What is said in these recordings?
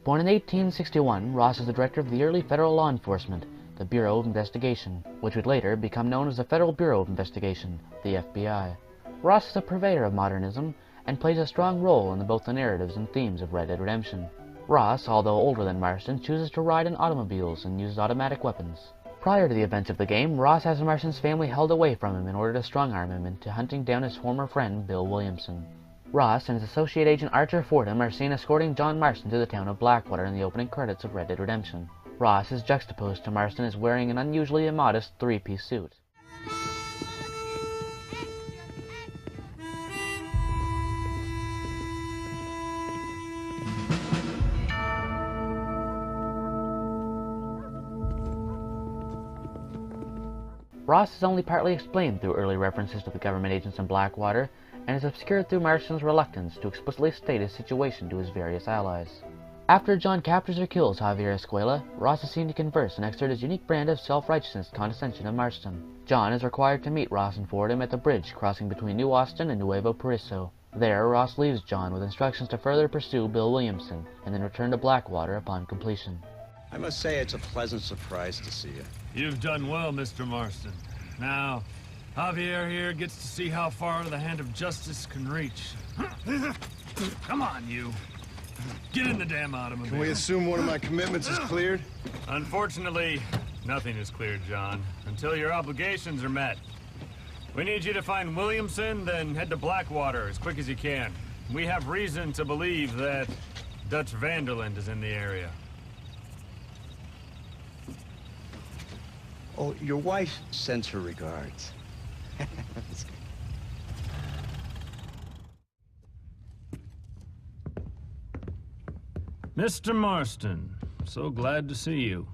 Born in 1861, Ross is the director of the early federal law enforcement, the Bureau of Investigation, which would later become known as the Federal Bureau of Investigation, the FBI. Ross is a purveyor of modernism and plays a strong role in both the narratives and themes of Red Dead Redemption. Ross, although older than Marston, chooses to ride in automobiles and uses automatic weapons. Prior to the events of the game, Ross has Marston's family held away from him in order to strong-arm him into hunting down his former friend, Bill Williamson. Ross and his associate agent Archer Fordham are seen escorting John Marston to the town of Blackwater in the opening credits of Red Dead Redemption. Ross is juxtaposed to Marston as wearing an unusually immodest three-piece suit. Ross is only partly explained through early references to the government agents in Blackwater, and is obscured through Marston's reluctance to explicitly state his situation to his various allies. After John captures or kills Javier Escuela, Ross is seen to converse and exert his unique brand of self-righteousness condescension of Marston. John is required to meet Ross and Fordham at the bridge crossing between New Austin and Nuevo Paraiso. There, Ross leaves John with instructions to further pursue Bill Williamson, and then return to Blackwater upon completion. I must say it's a pleasant surprise to see you. You've done well, Mr. Marston. Now, Javier here gets to see how far the hand of justice can reach. Come on, you. Get in the damn automobile. Can we assume one of my commitments is cleared? Unfortunately, nothing is cleared, John, until your obligations are met. We need you to find Williamson, then head to Blackwater as quick as you can. We have reason to believe that Dutch Vanderland is in the area. Oh, your wife sends her regards. Mr. Marston, so glad to see you.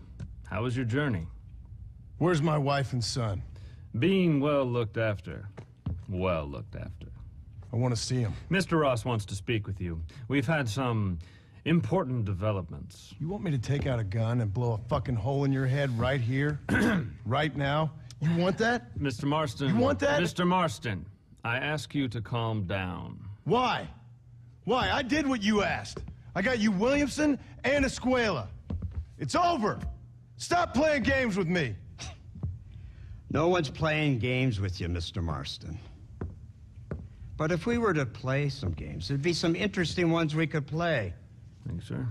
How was your journey? Where's my wife and son? Being well looked after. Well looked after. I want to see him. Mr. Ross wants to speak with you. We've had some important developments. You want me to take out a gun and blow a fucking hole in your head right here? Right now? You want that? Mr. Marston. You want that? Mr. Marston, I ask you to calm down. Why? Why? I did what you asked. I got you Williamson and Escuela. It's over. Stop playing games with me. No one's playing games with you, Mr. Marston. But if we were to play some games, there'd be some interesting ones we could play. Thanks, sir.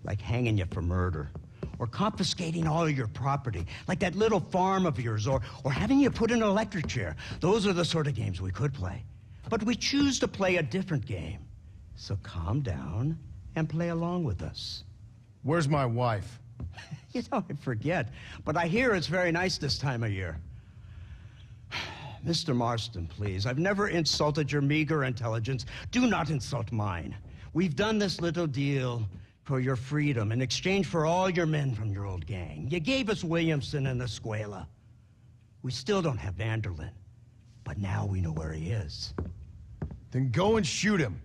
Like hanging you for murder, or confiscating all of your property, like that little farm of yours, or having you put in an electric chair. Those are the sort of games we could play. But we choose to play a different game. So calm down and play along with us. Where's my wife? You know, I forget, but I hear it's very nice this time of year. Mr. Marston, please, I've never insulted your meager intelligence. Do not insult mine. We've done this little deal for your freedom in exchange for all your men from your old gang. You gave us Williamson and Escuela. We still don't have Vanderland, but now we know where he is. Then go and shoot him.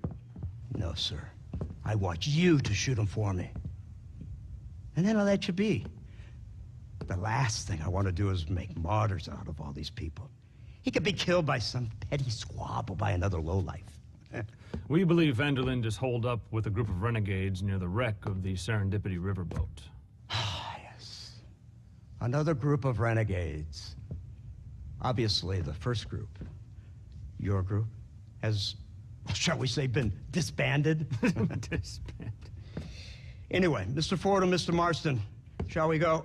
No, sir. I want you to shoot him for me. And then I'll let you be. The last thing I want to do is make martyrs out of all these people. He could be killed by some petty squabble by another lowlife. We believe Vanderland is holed up with a group of renegades near the wreck of the Serendipity riverboat. Ah, yes. Another group of renegades. Obviously, the first group, your group, has, shall we say, been disbanded? Disbanded. Anyway, Mr. Ford and Mr. Marston, shall we go?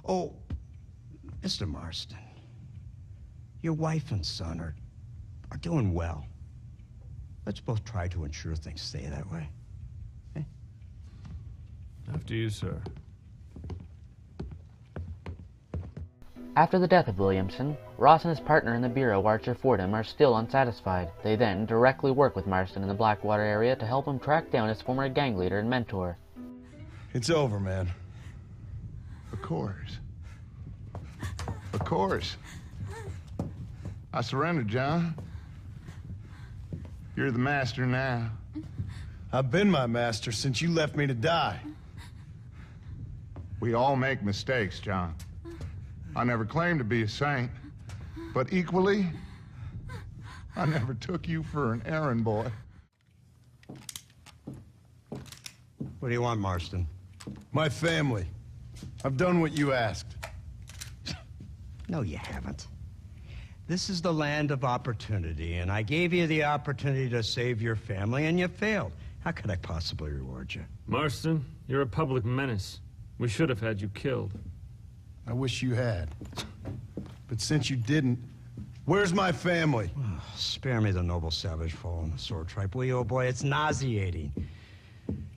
Oh, Mr. Marston, your wife and son are doing well. Let's both try to ensure things stay that way. Okay? After you, sir. After the death of Williamson, Ross and his partner in the Bureau, Archer Fordham, are still unsatisfied. They then directly work with Marston in the Blackwater area to help him track down his former gang leader and mentor. It's over, man. Of course. Of course. I surrendered, John. You're the master now. I've been my master since you left me to die. We all make mistakes, John. I never claimed to be a saint, but equally, I never took you for an errand boy. What do you want, Marston? My family. I've done what you asked. No, you haven't. This is the land of opportunity, and I gave you the opportunity to save your family, and you failed. How could I possibly reward you? Marston, you're a public menace. We should have had you killed. I wish you had. But since you didn't, where's my family? Oh, spare me the noble savage fall on the sword tripe, will you, old boy? It's nauseating.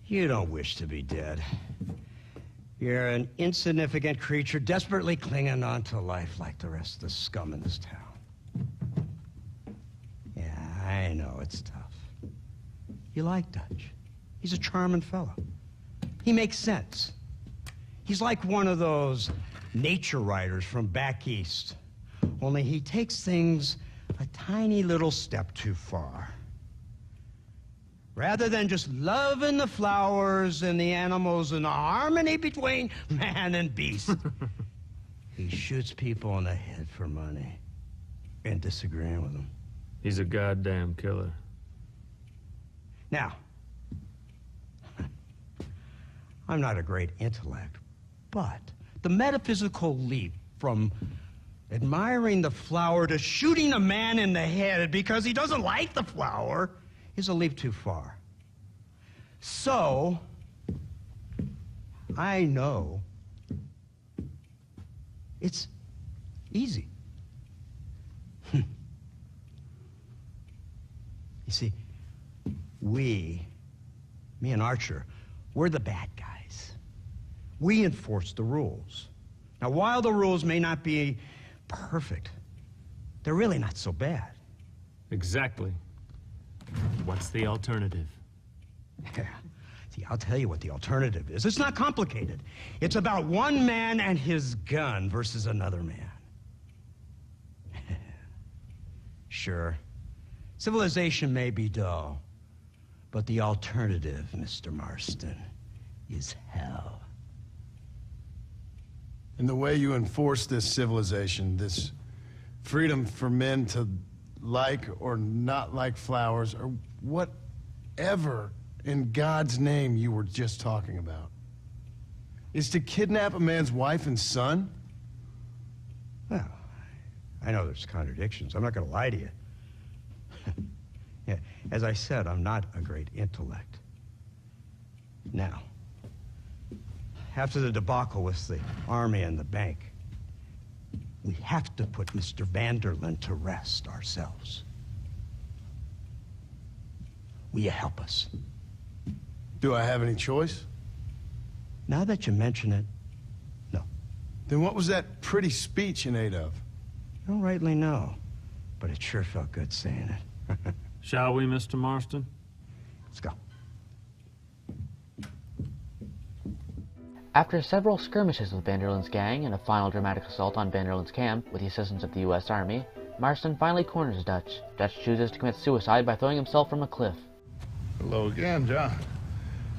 You don't wish to be dead. You're an insignificant creature desperately clinging on to life like the rest of the scum in this town. Yeah, I know it's tough. You like Dutch. He's a charming fellow. He makes sense. He's like one of those nature writers from back east. Only he takes things a tiny little step too far. Rather than just loving the flowers and the animals and the harmony between man and beast, he shoots people in the head for money and disagreeing with them. He's a goddamn killer. Now, I'm not a great intellect, but the metaphysical leap from admiring the flower to shooting a man in the head because he doesn't like the flower is a leap too far. So, I know it's easy. You see, me and Archer, we're the bad guys. We enforce the rules. Now, while the rules may not be perfect, they're really not so bad. Exactly. What's the alternative? Yeah. See, I'll tell you what the alternative is. It's not complicated. It's about one man and his gun versus another man. Sure, civilization may be dull, but the alternative, Mr. Marston, is hell. And the way you enforce this civilization, this freedom for men to like or not like flowers, or whatever in God's name you were just talking about, is to kidnap a man's wife and son? Well, I know there's contradictions. I'm not going to lie to you. Yeah, as I said, I'm not a great intellect. Now, after the debacle with the army and the bank, we have to put Mr. Vanderlyn to rest ourselves. Will you help us? Do I have any choice? Now that you mention it, no. Then what was that pretty speech in aid of? I don't rightly know, but it sure felt good saying it. Shall we, Mr. Marston? Let's go. After several skirmishes with Vanderlyn's gang and a final dramatic assault on Vanderlyn's camp with the assistance of the U.S. Army, Marston finally corners Dutch. Dutch chooses to commit suicide by throwing himself from a cliff. Hello again, John.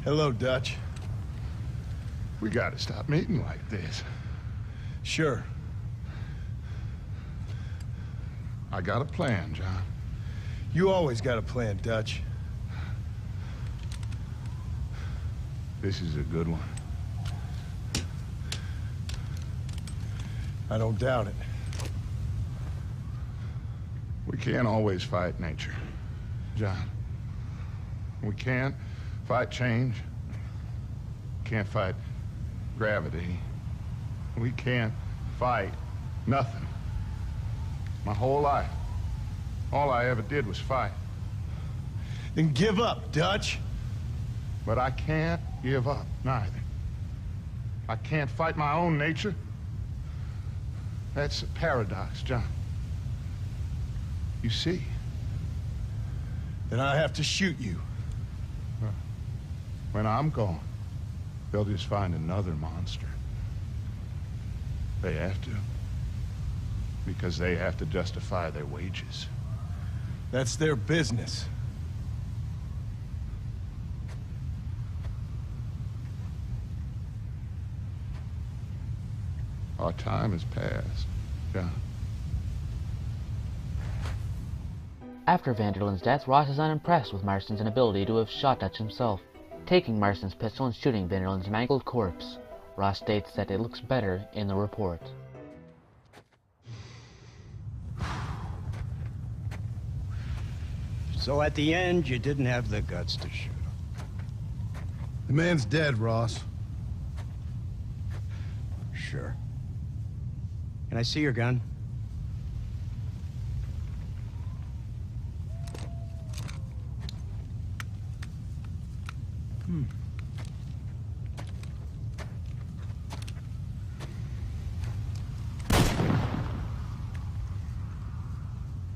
Hello, Dutch. We gotta stop meeting like this. Sure. I got a plan, John. You always got a plan, Dutch. This is a good one. I don't doubt it. We can't always fight nature, John. We can't fight change. Can't fight gravity. We can't fight nothing. My whole life, all I ever did was fight. Then give up, Dutch. But I can't give up, neither. I can't fight my own nature. That's a paradox, John. You see? Then I have to shoot you. When I'm gone, they'll just find another monster. They have to. Because they have to justify their wages. That's their business. Our time has passed, John. After Vanderlyn's death, Ross is unimpressed with Marston's inability to have shot Dutch himself. taking Marston's pistol and shooting Van Erlen's mangled corpse. Ross states that it looks better in the report. So at the end, you didn't have the guts to shoot him. The man's dead, Ross. Sure. Can I see your gun?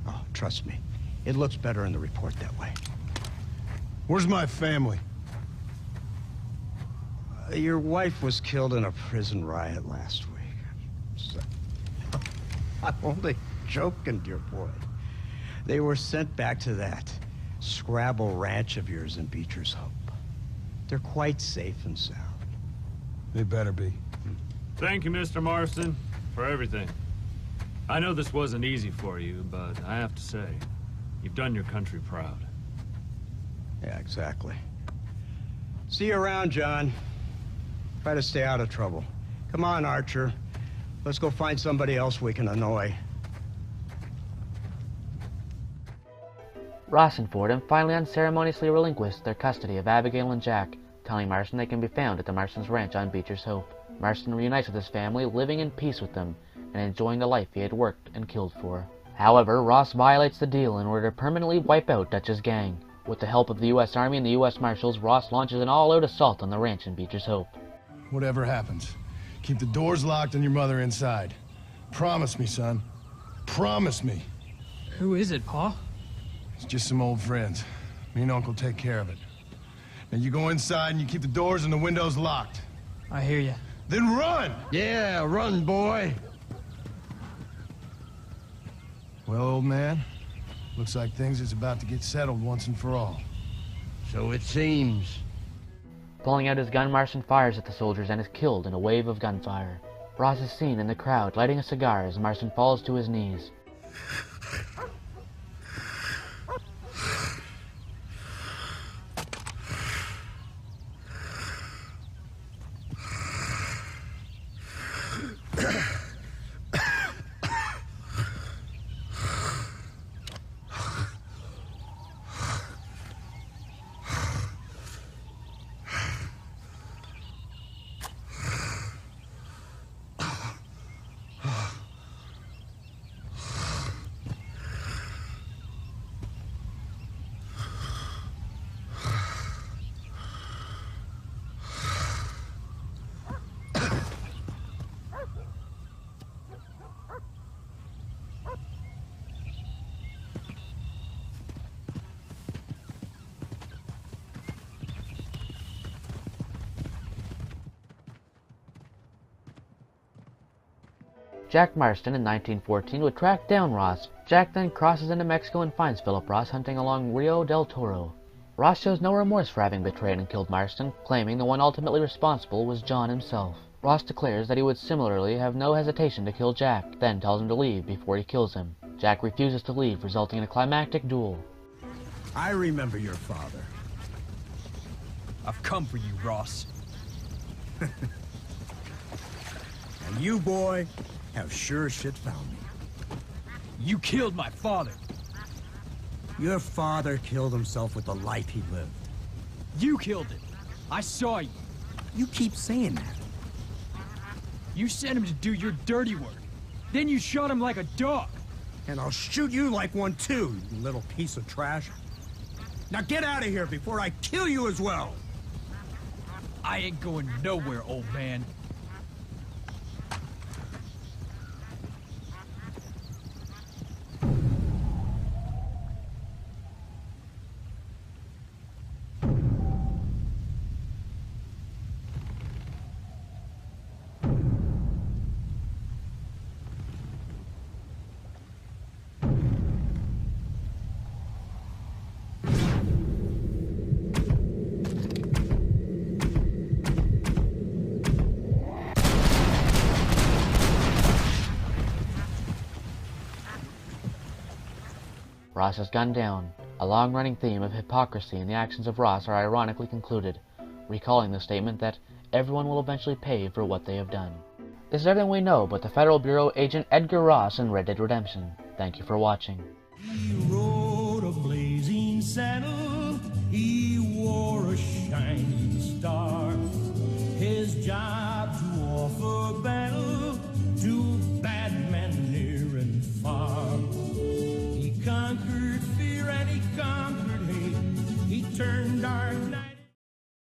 Oh, trust me. It looks better in the report that way. Where's my family? Your wife was killed in a prison riot last week. So, I'm only joking, dear boy. They were sent back to that Scrabble ranch of yours in Beecher's Hope. They're quite safe and sound. They better be. Thank you, Mr. Marston, for everything. I know this wasn't easy for you, but I have to say, you've done your country proud. Yeah, exactly. See you around, John. Try to stay out of trouble. Come on, Archer. Let's go find somebody else we can annoy. Ross and Fordham finally unceremoniously relinquish their custody of Abigail and Jack, telling Marston they can be found at the Marston's ranch on Beecher's Hope. Marston reunites with his family, living in peace with them, and enjoying the life he had worked and killed for. However, Ross violates the deal in order to permanently wipe out Dutch's gang. With the help of the U.S. Army and the U.S. Marshals, Ross launches an all-out assault on the ranch in Beecher's Hope. Whatever happens, keep the doors locked and your mother inside. Promise me, son. Promise me. Who is it, Pa? It's just some old friends. Me and Uncle take care of it. Now you go inside and you keep the doors and the windows locked. I hear you. Then run! Yeah, run, boy. Well, old man, looks like things is about to get settled once and for all. So it seems. Pulling out his gun, Marston fires at the soldiers and is killed in a wave of gunfire. Ross is seen in the crowd lighting a cigar as Marston falls to his knees. Jack Marston in 1914 would track down Ross. Jack then crosses into Mexico and finds Philip Ross hunting along Rio del Toro. Ross shows no remorse for having betrayed and killed Marston, claiming the one ultimately responsible was John himself. Ross declares that he would similarly have no hesitation to kill Jack, then tells him to leave before he kills him. Jack refuses to leave, resulting in a climactic duel. I remember your father. I've come for you, Ross. And you, boy, have sure shit found me. You killed my father. Your father killed himself with the life he lived. You killed it. I saw you. You keep saying that. You sent him to do your dirty work. Then you shot him like a dog. And I'll shoot you like one too, you little piece of trash. Now get out of here before I kill you as well! I ain't going nowhere, old man. Ross is gunned down. A long-running theme of hypocrisy in the actions of Ross are ironically concluded. recalling the statement that everyone will eventually pay for what they have done. This is everything we know about the Federal Bureau agent Edgar Ross in Red Dead Redemption. Thank you for watching. He rode a blazing saddle, he wore a shining star. His job to offer battle